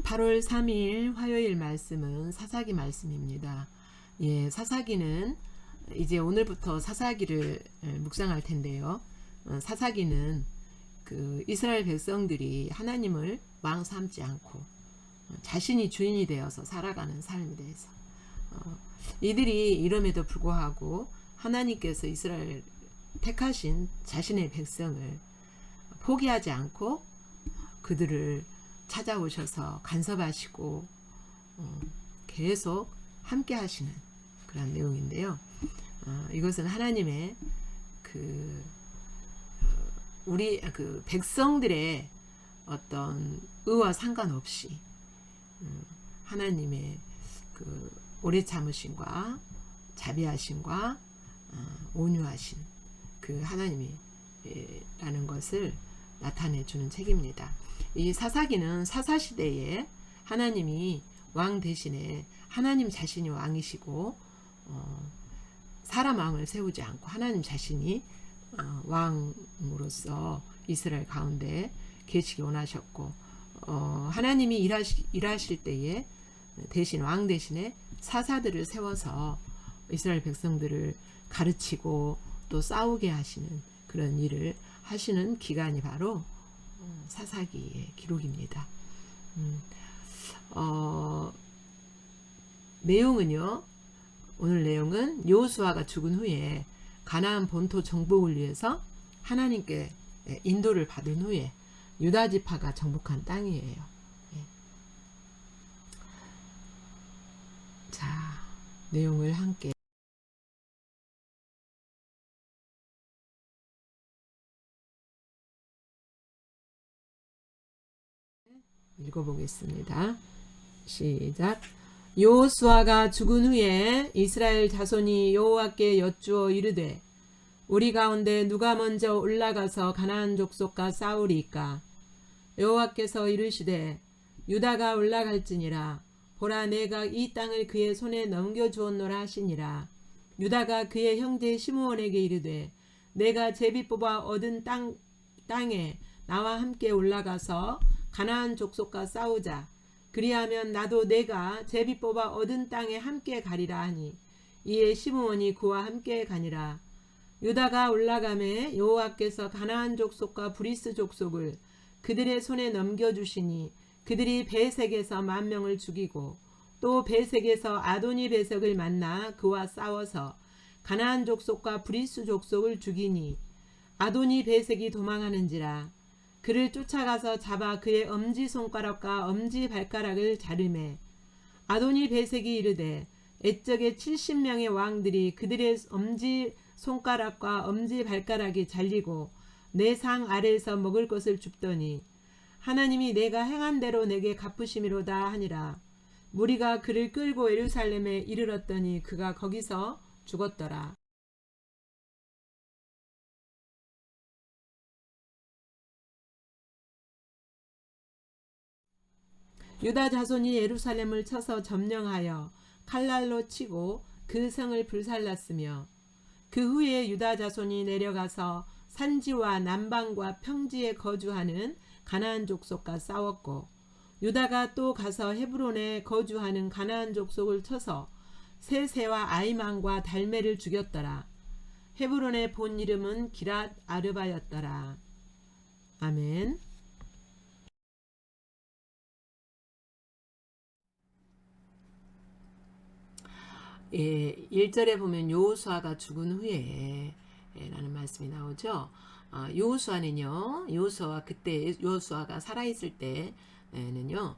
8월 3일 화요일 말씀은 사사기 말씀입니다. 예, 사사기는 이제 오늘부터 사사기를 묵상할 텐데요. 사사기는 그 이스라엘 백성들이 하나님을 왕 삼지 않고 자신이 주인이 되어서 살아가는 삶에 대해서 이들이 이름에도 불구하고 하나님께서 이스라엘 택하신 자신의 백성을 포기하지 않고 그들을 찾아오셔서 간섭하시고 계속 함께 하시는 그런 내용인데요. 이것은 하나님의 우리 백성들의 어떤 의와 상관없이 하나님의 오래 참으심과 자비하심과 온유하신 그 하나님이라는 것을 나타내 주는 책입니다. 이 사사기는 사사시대에 하나님이 왕 대신에 하나님 자신이 왕이시고 사람 왕을 세우지 않고 하나님 자신이 왕으로서 이스라엘 가운데 계시기 원하셨고 하나님이 일하실 때에 대신 왕 대신에 사사들을 세워서 이스라엘 백성들을 가르치고 또 싸우게 하시는 그런 일을 하시는 기간이 바로 사사기의 기록입니다. 내용은요. 오늘 내용은 여호수아가 죽은 후에 가나안 본토 정복을 위해서 하나님께 인도를 받은 후에 유다 지파가 정복한 땅이에요. 자, 내용을 함께 읽어보겠습니다. 시작. 여호수아가 죽은 후에 이스라엘 자손이 여호와께 여쭈어 이르되 우리 가운데 누가 먼저 올라가서 가나안 족속과 싸우리이까? 여호와께서 이르시되 유다가 올라갈지니라. 보라, 내가 이 땅을 그의 손에 넘겨주었노라 하시니라. 유다가 그의 형제 시므온에게 이르되 내가 제비 뽑아 얻은 땅에 나와 함께 올라가서 가나안 족속과 싸우자. 그리하면 나도 내가 제비 뽑아 얻은 땅에 함께 가리라 하니 이에 시므온이 그와 함께 가니라. 유다가 올라가매 여호와께서 가나안 족속과 브리스 족속을 그들의 손에 넘겨주시니 그들이 베색에서 10,000명을 죽이고 또 베색에서 아도니 베색을 만나 그와 싸워서 가나안 족속과 브리스 족속을 죽이니 아도니 베색이 도망하는지라. 그를 쫓아가서 잡아 그의 엄지손가락과 엄지발가락을 자르매 아도니 베색이 이르되 옛적에 70명의 왕들이 그들의 엄지손가락과 엄지발가락이 잘리고 내 상 아래에서 먹을 것을 줍더니 하나님이 내가 행한 대로 내게 갚으심이로다 하니라. 무리가 그를 끌고 예루살렘에 이르렀더니 그가 거기서 죽었더라. 유다 자손이 예루살렘을 쳐서 점령하여 칼날로 치고 그 성을 불살랐으며 그 후에 유다 자손이 내려가서 산지와 남방과 평지에 거주하는 가나안 족속과 싸웠고 유다가 또 가서 헤브론에 거주하는 가나안 족속을 쳐서 세세와 아이만과 달메를 죽였더라. 헤브론의 본 이름은 기랏 아르바였더라. 아멘. 예, 1절에 보면 여호수아가 죽은 후에 라는 말씀이 나오죠. 여호수아는요, 그때 여호수아가 살아있을 때는요,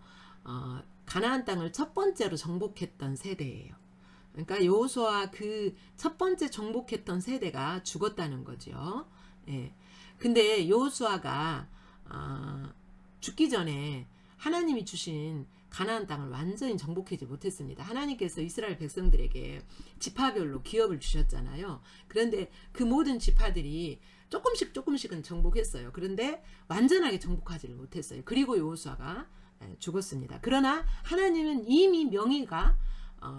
가나안 땅을 첫 번째로 정복했던 세대예요. 그러니까 여호수아 그 첫 번째 정복했던 세대가 죽었다는 거죠. 예. 근데 여호수아가 죽기 전에 하나님이 주신 가나안 땅을 완전히 정복하지 못했습니다. 하나님께서 이스라엘 백성들에게 지파별로 기업을 주셨잖아요. 그런데 그 모든 지파들이 조금씩은 정복했어요. 그런데 완전하게 정복하지를 못했어요. 그리고 여호수아가 죽었습니다. 그러나 하나님은 이미 명의가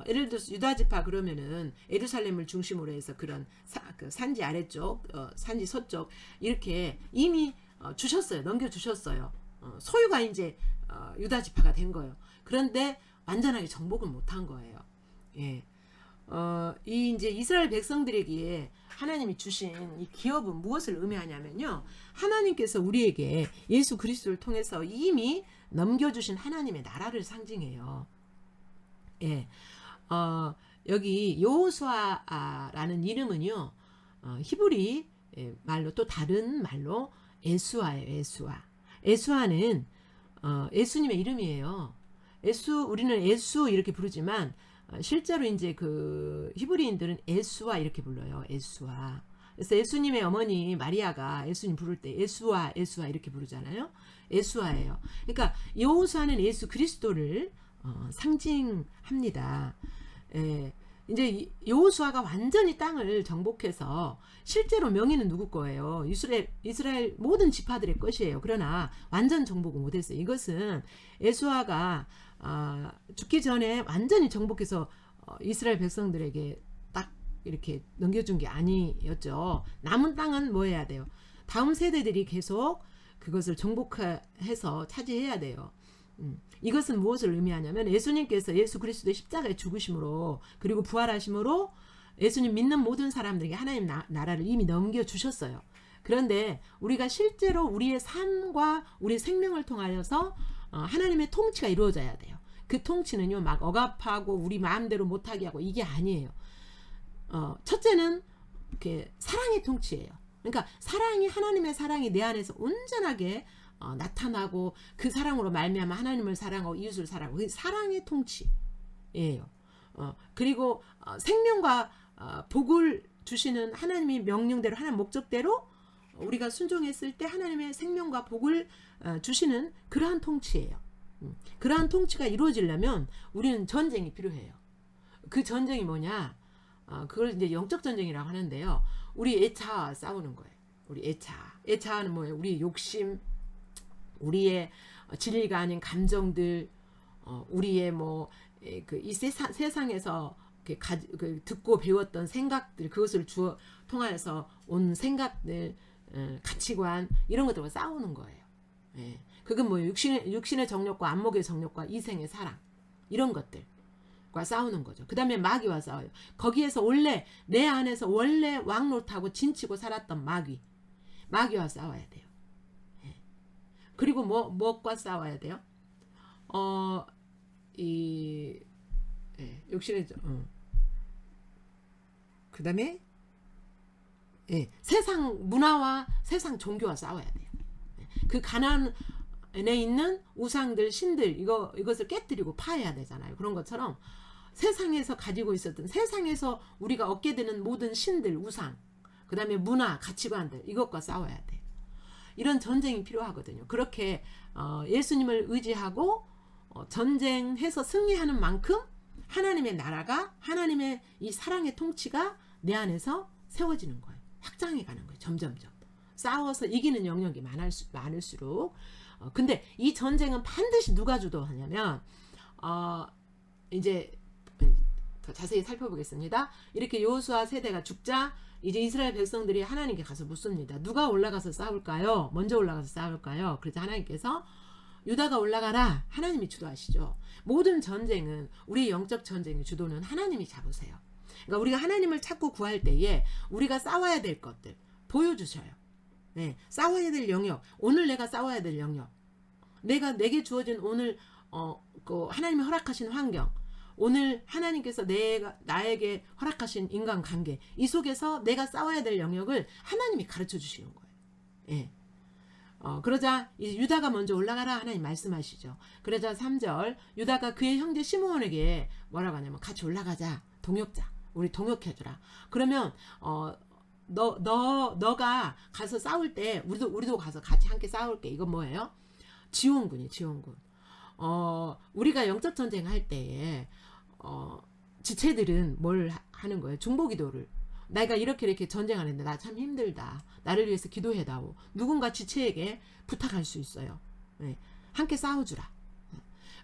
예를 들어서 유다 지파 그러면은 예루살렘을 중심으로 해서 그런 산지 아래쪽, 산지 서쪽 이렇게 이미 주셨어요. 넘겨주셨어요. 소유가 이제 유다 지파가 된 거예요. 그런데 완전하게 정복을 못한 거예요. 예. 이 이제 이스라엘 백성들에게 하나님이 주신 이 기업은 무엇을 의미하냐면요. 하나님께서 우리에게 예수 그리스도를 통해서 이미 넘겨주신 하나님의 나라를 상징해요. 예. 여기 여호수아라는 이름은요. 히브리 말로 또 다른 말로 에수아예요. 에수아. 에수아는 예수님의 이름이에요. 우리는 에수 이렇게 부르지만 실제로 이제 그 히브리인들은 에수아 이렇게 불러요. 에수아. 그래서 예수님의 어머니 마리아가 예수님 부를 때 에수아 에수아 이렇게 부르잖아요. 에수아예요. 그러니까 여호수아는 예수 그리스도를 상징합니다. 이제 여호수아가 완전히 땅을 정복해서 실제로 명예는 누구 거예요? 이스라엘 모든 지파들의 것이에요. 그러나 완전 정복은 못했어요. 이것은 에수아가 죽기 전에 완전히 정복해서 이스라엘 백성들에게 딱 이렇게 넘겨준 게 아니었죠. 남은 땅은 뭐 해야 돼요? 다음 세대들이 계속 그것을 정복해서 차지해야 돼요. 이것은 무엇을 의미하냐면 예수님께서 예수 그리스도의 십자가에 죽으심으로 그리고 부활하심으로 예수님 믿는 모든 사람들에게 하나님 나라를 이미 넘겨주셨어요. 그런데 우리가 실제로 우리의 삶과 우리의 생명을 통하여서 하나님의 통치가 이루어져야 돼요. 그 통치는요 막 억압하고 우리 마음대로 못하게 하고 이게 아니에요. 첫째는 이렇게 사랑의 통치예요. 그러니까 하나님의 사랑이 내 안에서 온전하게 나타나고 그 사랑으로 말미암아 하나님을 사랑하고 이웃을 사랑하고 그 사랑의 통치예요. 그리고 생명과 복을 주시는 하나님의 명령대로 하나님 목적대로 우리가 순종했을 때 하나님의 생명과 복을 주시는 그러한 통치예요. 그러한 통치가 이루어지려면 우리는 전쟁이 필요해요. 그 전쟁이 뭐냐? 그걸 이제 영적 전쟁이라고 하는데요. 우리 애차와 싸우는 거예요. 우리 애차는 뭐예요? 우리 욕심, 우리의 진리가 아닌 감정들, 우리의 이 세상에서 듣고 배웠던 생각들, 그것을 통하여서 온 생각들, 가치관 이런 것들과 싸우는 거예요. 예. 그건 뭐예요? 육신의 정욕과 안목의 정욕과 이생의 사랑 이런 것들과 싸우는 거죠. 그 다음에 마귀와 싸워요. 거기에서 내 안에서 원래 왕노릇하고 진치고 살았던 마귀와 싸워야 돼요. 예. 그리고 무엇과 싸워야 돼요? 욕심의 그 다음에 세상 문화와 세상 종교와 싸워야 돼요. 그 가난에 있는 우상들, 신들 이것을 깨뜨리고 파해야 되잖아요. 그런 것처럼 세상에서 가지고 있었던 세상에서 우리가 얻게 되는 모든 신들, 우상, 그 다음에 문화, 가치관들 이것과 싸워야 돼요. 이런 전쟁이 필요하거든요. 그렇게 예수님을 의지하고 전쟁해서 승리하는 만큼 하나님의 나라가 하나님의 이 사랑의 통치가 내 안에서 세워지는 거예요. 확장해 가는 거예요. 점점점. 싸워서 이기는 영역이 많을수록 근데 이 전쟁은 반드시 누가 주도하냐면 이제 더 자세히 살펴보겠습니다. 이렇게 여호수아 세대가 죽자 이제 이스라엘 백성들이 하나님께 가서 묻습니다. 누가 올라가서 싸울까요? 먼저 올라가서 싸울까요? 그래서 하나님께서 유다가 올라가라. 하나님이 주도하시죠. 모든 전쟁은 우리의 영적 전쟁의 주도는 하나님이 잡으세요. 그러니까 우리가 하나님을 찾고 구할 때에 우리가 싸워야 될 것들 보여주셔요. 네, 싸워야 될 영역, 오늘 내가 싸워야 될 영역, 내게 주어진 오늘 그 하나님이 허락하신 환경, 오늘 하나님께서 나에게 허락하신 인간관계 이 속에서 내가 싸워야 될 영역을 하나님이 가르쳐 주시는 거예요. 예. 그러자 이제 유다가 먼저 올라가라 하나님 말씀하시죠. 그러자 3절 유다가 그의 형제 시므온에게 뭐라고 하냐면 같이 올라가자, 동역자, 우리 동역해주라. 그러면 너가 가서 싸울 때 우리도 가서 같이 함께 싸울게. 이건 뭐예요? 지원군이에요. 지원군. 우리가 영적 전쟁 할 때에 지체들은 뭘 하는 거예요? 중보기도를. 내가 이렇게 전쟁하는데 나 참 힘들다. 나를 위해서 기도해다오. 누군가 지체에게 부탁할 수 있어요. 네. 함께 싸워주라.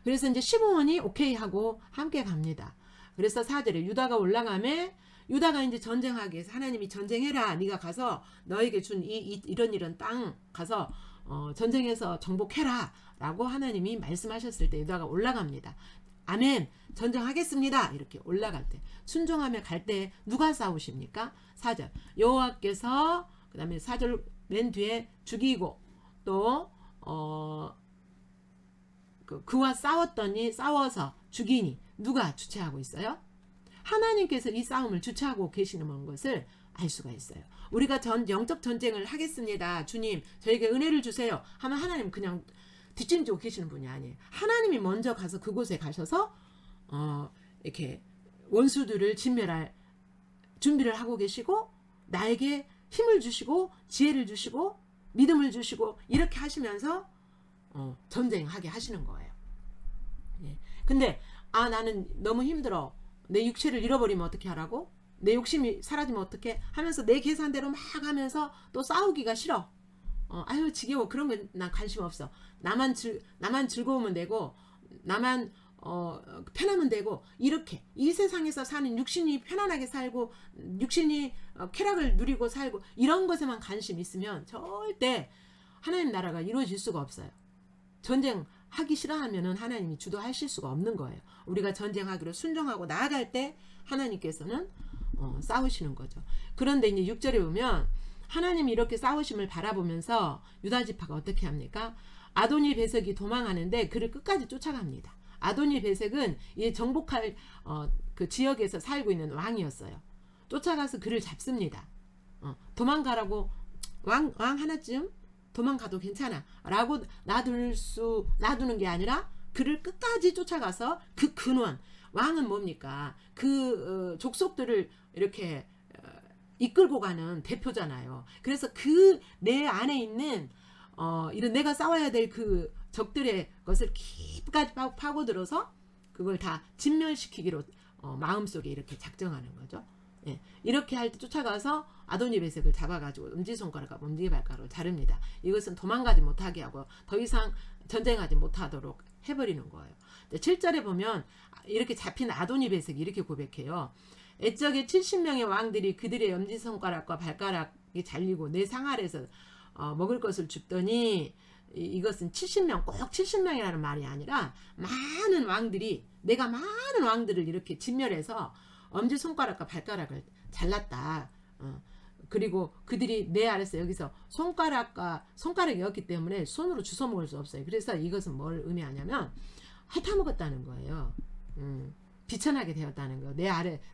그래서 이제 시므온이 오케이 하고 함께 갑니다. 그래서 4절에 유다가 올라가매 유다가 이제 전쟁하기 위해서 하나님이 전쟁해라. 네가 가서 너에게 준 이런 땅 가서 전쟁에서 정복해라 라고 하나님이 말씀하셨을 때 유다가 올라갑니다. 아멘, 전쟁하겠습니다. 이렇게 올라갈 때 순종하며 갈 때 누가 싸우십니까? 4절 여호와께서, 그 다음에 4절 맨 뒤에 죽이고 또 그와 싸워서 죽이니 누가 주체하고 있어요? 하나님께서 이 싸움을 주체하고 계시는 것을 알 수가 있어요. 우리가 영적 전쟁을 하겠습니다. 주님 저에게 은혜를 주세요 하면 하나님 그냥 뒷짐지고 계시는 분이 아니에요. 하나님이 먼저 가서 그곳에 가셔서 이렇게 원수들을 진멸할 준비를 하고 계시고 나에게 힘을 주시고 지혜를 주시고 믿음을 주시고 이렇게 하시면서 전쟁하게 하시는 거예요. 예. 근데 나는 너무 힘들어. 내 육체를 잃어버리면 어떻게 하라고? 내 욕심이 사라지면 어떻게 하면서 내 계산대로 막 하면서 또 싸우기가 싫어. 아유 지겨워. 그런 건 난 관심 없어. 나만 즐거우면 되고 나만 편하면 되고 이렇게 이 세상에서 사는 육신이 편안하게 살고 육신이 쾌락을 누리고 살고 이런 것에만 관심 있으면 절대 하나님 나라가 이루어질 수가 없어요. 전쟁하기 싫어하면은 하나님이 주도하실 수가 없는 거예요. 우리가 전쟁하기로 순종하고 나아갈 때 하나님께서는 싸우시는 거죠. 그런데 이제 6절에 보면 하나님이 이렇게 싸우심을 바라보면서 유다 지파가 어떻게 합니까? 아도니 베섹이 도망하는데 그를 끝까지 쫓아갑니다. 아도니 베섹은 이 정복할 그 지역에서 살고 있는 왕이었어요. 쫓아가서 그를 잡습니다. 도망가라고 왕 하나쯤 도망가도 괜찮아 라고 놔두는 게 아니라 그를 끝까지 쫓아가서 그 근원, 왕은 뭡니까? 그 족속들을 이렇게 이끌고 가는 대표잖아요. 그래서 그 내 안에 있는 이런 내가 싸워야 될 그 적들의 것을 깊이까지 파고들어서 그걸 다 진멸시키기로 마음속에 이렇게 작정하는 거죠. 예, 이렇게 할 때 쫓아가서 아도니 베섹을 잡아가지고 엄지손가락과 엄지발가락으로 자릅니다. 이것은 도망가지 못하게 하고 더 이상 전쟁하지 못하도록 해버리는 거예요. 7절에 보면 이렇게 잡힌 아도니 베섹이 이렇게 고백해요. 애적에 70명의 왕들이 그들의 엄지손가락과 발가락이 잘리고 내 상아래에서 먹을 것을 줍더니 이것은 70명 꼭 70명이라는 말이 아니라 많은 왕들이 내가 많은 왕들을 이렇게 진멸해서 엄지손가락과 발가락을 잘랐다. 그리고 그들이 내 아래서 여기서 손가락이었기 때문에 손으로 주워 먹을 수 없어요. 그래서 이것은 뭘 의미하냐면 핥아먹었다는 거예요. 비천하게 되었다는 거예요.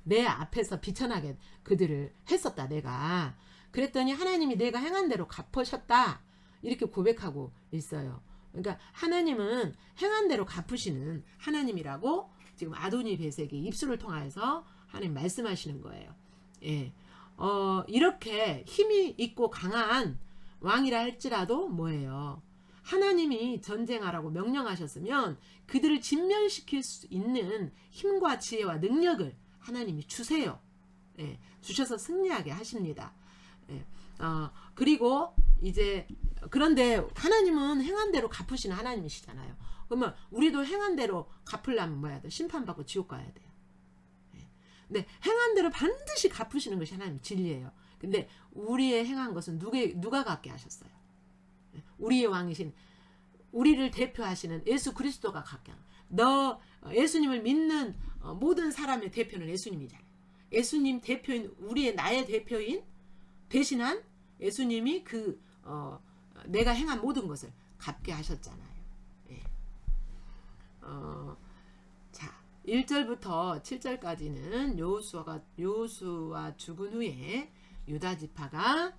내 앞에서 비천하게 그들을 했었다 내가. 그랬더니 하나님이 내가 행한 대로 갚으셨다 이렇게 고백하고 있어요. 그러니까 하나님은 행한 대로 갚으시는 하나님이라고 지금 아도니 베섹이 입술을 통해서 하나님 말씀하시는 거예요. 예. 이렇게 힘이 있고 강한 왕이라 할지라도 뭐예요? 하나님이 전쟁하라고 명령하셨으면 그들을 진멸시킬 수 있는 힘과 지혜와 능력을 하나님이 주세요. 예. 주셔서 승리하게 하십니다. 예. 그리고 이제 그런데 하나님은 행한 대로 갚으시는 하나님이시잖아요. 그러면 우리도 행한 대로 갚으려면 뭐야 돼? 심판받고 지옥 가야 돼요. 예. 근데 행한 대로 반드시 갚으시는 것이 하나님 진리예요. 근데 우리의 행한 것은 누가 갚게 하셨어요? 예. 우리의 왕이신 우리를 대표하시는 예수 그리스도가 갚게 하는 예수님을 믿는 모든 사람의 대표는 예수님이잖아요. 예수님 대표인 나의 대표인 대신한 예수님이 내가 행한 모든 것을 갚게 하셨잖아요. 예. 자, 1절부터 7절까지는 여호수아 죽은 후에 유다 지파가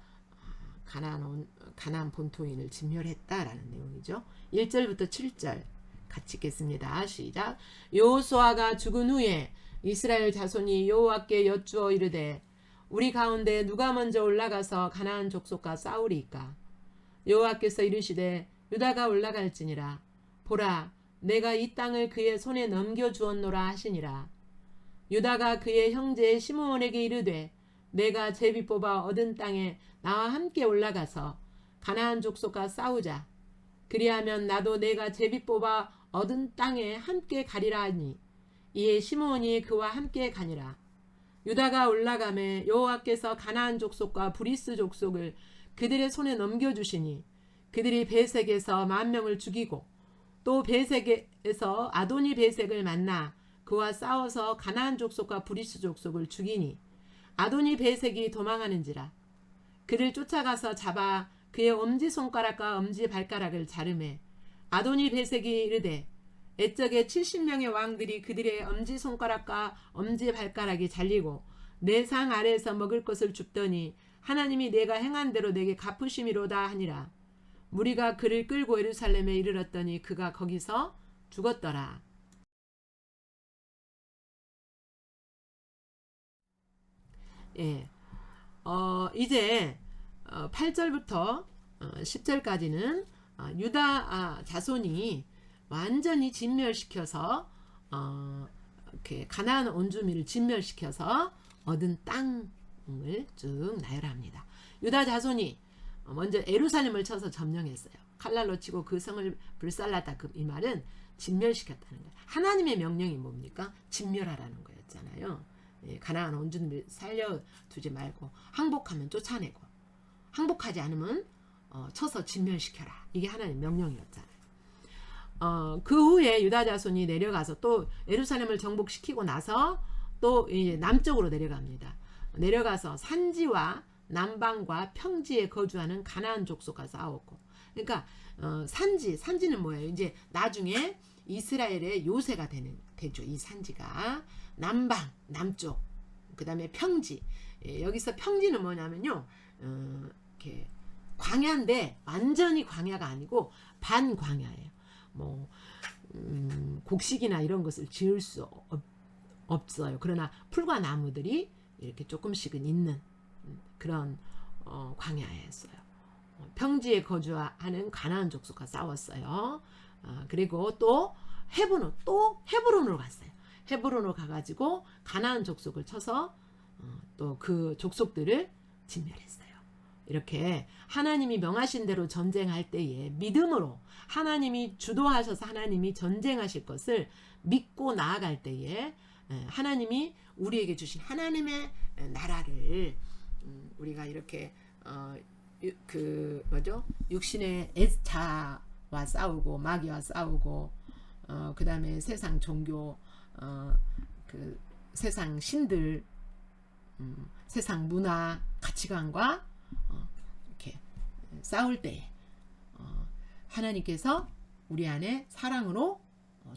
가나안 본토인을 진멸했다라는 내용이죠. 1절부터 7절 같이 읽겠습니다. 시작. 여호수아가 죽은 후에 이스라엘 자손이 여호와께 여쭈어 이르되 우리 가운데 누가 먼저 올라가서 가나안 족속과 싸우리이까? 여호와께서 이르시되 유다가 올라갈지니라. 보라, 내가 이 땅을 그의 손에 넘겨주었노라 하시니라. 유다가 그의 형제 시므온에게 이르되 내가 제비 뽑아 얻은 땅에 나와 함께 올라가서 가나안 족속과 싸우자. 그리하면 나도 내가 제비 뽑아 얻은 땅에 함께 가리라 하니 이에 시므온이 그와 함께 가니라. 유다가 올라가매 여호와께서 가나안 족속과 브리스 족속을 그들의 손에 넘겨주시니 그들이 베색에서 10,000명을 죽이고 또 베색에서 아도니 베색을 만나 그와 싸워서 가나안 족속과 브리스 족속을 죽이니 아도니 베색이 도망하는지라. 그를 쫓아가서 잡아 그의 엄지손가락과 엄지발가락을 자르매 아도니 베색이 이르되 옛적에 70명의 왕들이 그들의 엄지손가락과 엄지발가락이 잘리고 내 상 아래에서 먹을 것을 줍더니 하나님이 내가 행한 대로 내게 갚으심이로다 하니라. 무리가 그를 끌고 예루살렘에 이르렀더니 그가 거기서 죽었더라. 예, 이제 8절부터 10절까지는 유다 자손이 완전히 진멸시켜서 이렇게 가나안 온주민을 진멸시켜서 얻은 땅을 쭉 나열합니다. 유다 자손이 먼저 예루살렘을 쳐서 점령했어요. 칼날로 치고 그 성을 불살랐다. 이 말은 진멸시켰다는 거예요. 하나님의 명령이 뭡니까? 진멸하라는 거였잖아요. 가나안 온주민을 살려두지 말고 항복하면 쫓아내고 항복하지 않으면 쳐서 진멸시켜라. 이게 하나님의 명령이었잖아요. 그 후에 유다 자손이 내려가서 또 예루살렘을 정복시키고 나서 또 이제 남쪽으로 내려갑니다. 내려가서 산지와 남방과 평지에 거주하는 가나안 족속과 싸웠고, 그러니까 산지는 뭐예요? 이제 나중에 이스라엘의 요새가 되죠. 이 산지가 남쪽, 그 다음에 평지. 여기서 평지는 뭐냐면요, 이렇게 광야인데 완전히 광야가 아니고 반광야예요. 뭐 곡식이나 이런 것을 지을 수 없어요. 그러나 풀과 나무들이 이렇게 조금씩은 있는 그런 광야였어요. 평지에 거주하는 가나안 족속과 싸웠어요. 그리고 또 헤브론으로 갔어요. 헤브론으로 가가지고 가나안 족속을 쳐서 또 그 족속들을 진멸했어요. 이렇게 하나님이 명하신 대로 전쟁할 때에 믿음으로 하나님이 주도하셔서 하나님이 전쟁하실 것을 믿고 나아갈 때에 하나님이 우리에게 주신 하나님의 나라를 우리가 이렇게 육신의 자와 싸우고 마귀와 싸우고 그 다음에 세상 종교 그 세상 신들 세상 문화 가치관과 이렇게 싸울 때 하나님께서 우리 안에 사랑으로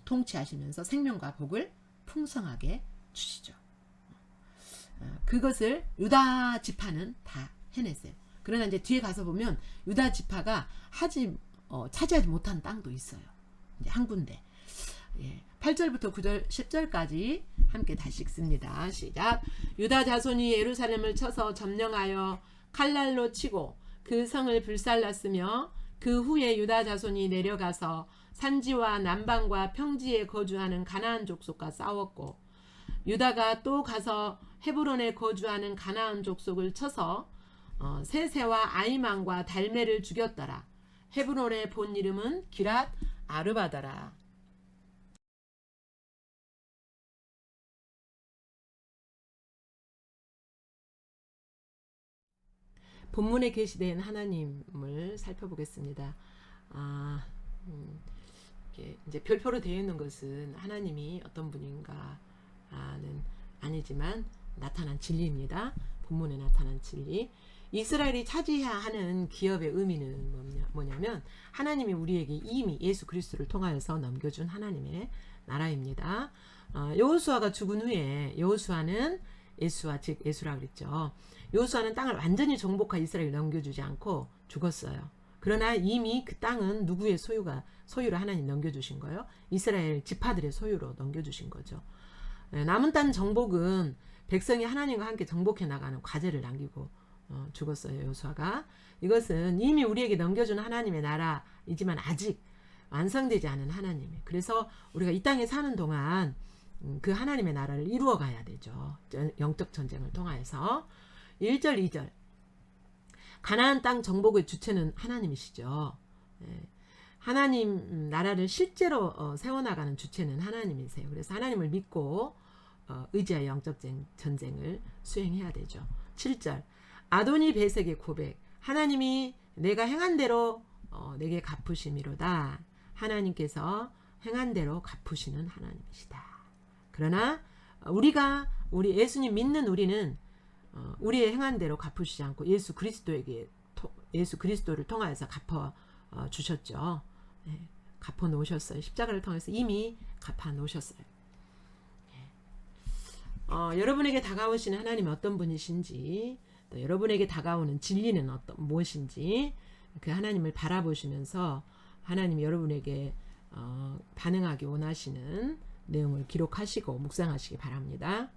통치하시면서 생명과 복을 풍성하게 주시죠. 그것을 유다 지파는 다 해냈어요. 그러나 이제 뒤에 가서 보면 유다 지파가 차지하지 못한 땅도 있어요. 이제 한 군데. 8절부터 9절, 10절까지 함께 다시 읽습니다. 시작. 유다 자손이 예루살렘을 쳐서 점령하여 칼날로 치고 그 성을 불살랐으며 그 후에 유다 자손이 내려가서 산지와 남방과 평지에 거주하는 가나안 족속과 싸웠고 유다가 또 가서 헤브론에 거주하는 가나안 족속을 쳐서 세세와 아이만과 달메를 죽였더라. 헤브론의 본 이름은 기랏 아르바더라. 본문에 계시된 하나님을 살펴보겠습니다. 이제 별표로 되어 있는 것은 하나님이 어떤 분인가는 아니지만 나타난 진리입니다. 본문에 나타난 진리. 이스라엘이 차지해야 하는 기업의 의미는 뭐냐면 하나님이 우리에게 이미 예수 그리스도를 통하여서 넘겨준 하나님의 나라입니다. 여호수아가 죽은 후에 여호수아는 예수와 즉 예수라 그랬죠. 여호수아는 땅을 완전히 정복하 이스라엘을 넘겨주지 않고 죽었어요. 그러나 이미 그 땅은 누구의 소유로 하나님 넘겨주신 거예요? 이스라엘 지파들의 소유로 넘겨주신 거죠. 남은 땅 정복은 백성이 하나님과 함께 정복해 나가는 과제를 남기고 죽었어요. 여호수아가. 이것은 이미 우리에게 넘겨준 하나님의 나라이지만 아직 완성되지 않은 하나님이에요. 그래서 우리가 이 땅에 사는 동안 그 하나님의 나라를 이루어 가야 되죠. 영적 전쟁을 통하여서. 1절 2절 가나안 땅 정복의 주체는 하나님이시죠. 하나님 나라를 실제로 세워나가는 주체는 하나님이세요. 그래서 하나님을 믿고 의지하여 영적 전쟁을 수행해야 되죠. 7절 아도니 베색의 고백. 하나님이 내가 행한 대로 내게 갚으심이로다. 하나님께서 행한 대로 갚으시는 하나님이시다. 그러나 우리 예수님 믿는 우리는 우리의 행한 대로 갚으시지 않고 예수 그리스도를 통하여서 갚아 주셨죠. 네, 갚아 놓으셨어요. 십자가를 통해서 이미 갚아 놓으셨어요. 여러분에게 다가오시는 하나님은 어떤 분이신지, 또 여러분에게 다가오는 진리는 무엇인지, 그 하나님을 바라보시면서 하나님이 여러분에게 반응하기 원하시는 내용을 기록하시고 묵상하시기 바랍니다.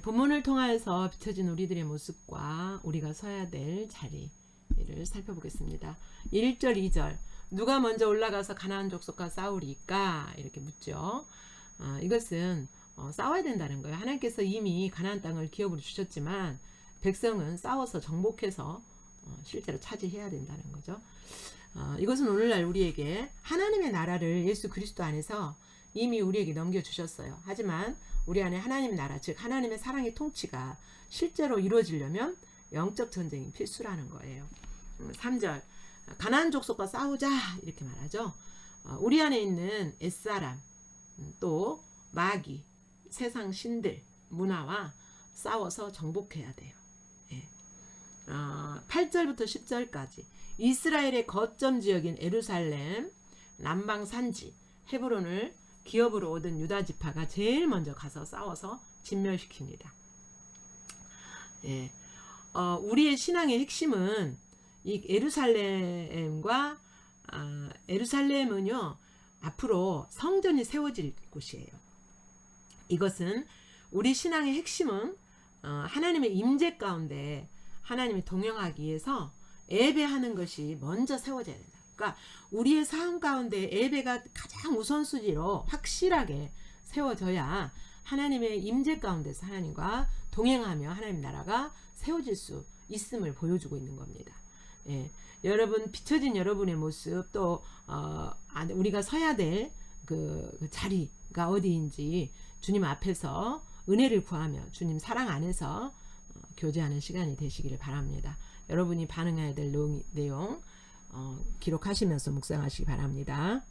본문을 통하여서 비춰진 우리들의 모습과 우리가 서야 될 자리를 살펴보겠습니다. 1절, 2절 누가 먼저 올라가서 가나안 족속과 싸우리까? 이렇게 묻죠. 이것은 싸워야 된다는 거예요. 하나님께서 이미 가나안 땅을 기업으로 주셨지만 백성은 싸워서 정복해서 실제로 차지해야 된다는 거죠. 이것은 오늘날 우리에게 하나님의 나라를 예수 그리스도 안에서 이미 우리에게 넘겨주셨어요. 하지만 우리 안에 하나님 나라, 즉 하나님의 사랑의 통치가 실제로 이루어지려면 영적 전쟁이 필수라는 거예요. 3절 가나안 족속과 싸우자 이렇게 말하죠. 우리 안에 있는 옛사람 또 마귀, 세상 신들, 문화와 싸워서 정복해야 돼요. 8절부터 10절까지 이스라엘의 거점 지역인 에루살렘, 남방 산지, 헤브론을 기업으로 얻은 유다 지파가 제일 먼저 가서 싸워서 진멸시킵니다. 예. 우리의 신앙의 핵심은 이 에루살렘과 에루살렘은요 앞으로 성전이 세워질 곳이에요. 이것은 우리 신앙의 핵심은 하나님의 임재 가운데 하나님이 동행하기 위해서 예배하는 것이 먼저 세워져야 된다. 그러니까 우리의 삶 가운데 예배가 가장 우선순위로 확실하게 세워져야 하나님의 임재 가운데서 하나님과 동행하며 하나님 나라가 세워질 수 있음을 보여주고 있는 겁니다. 예, 여러분 비춰진 여러분의 모습 또 우리가 서야 될 그 자리가 어디인지 주님 앞에서 은혜를 구하며 주님 사랑 안에서 교제하는 시간이 되시기를 바랍니다. 여러분이 반응해야 될 내용 기록하시면서 묵상하시기 바랍니다.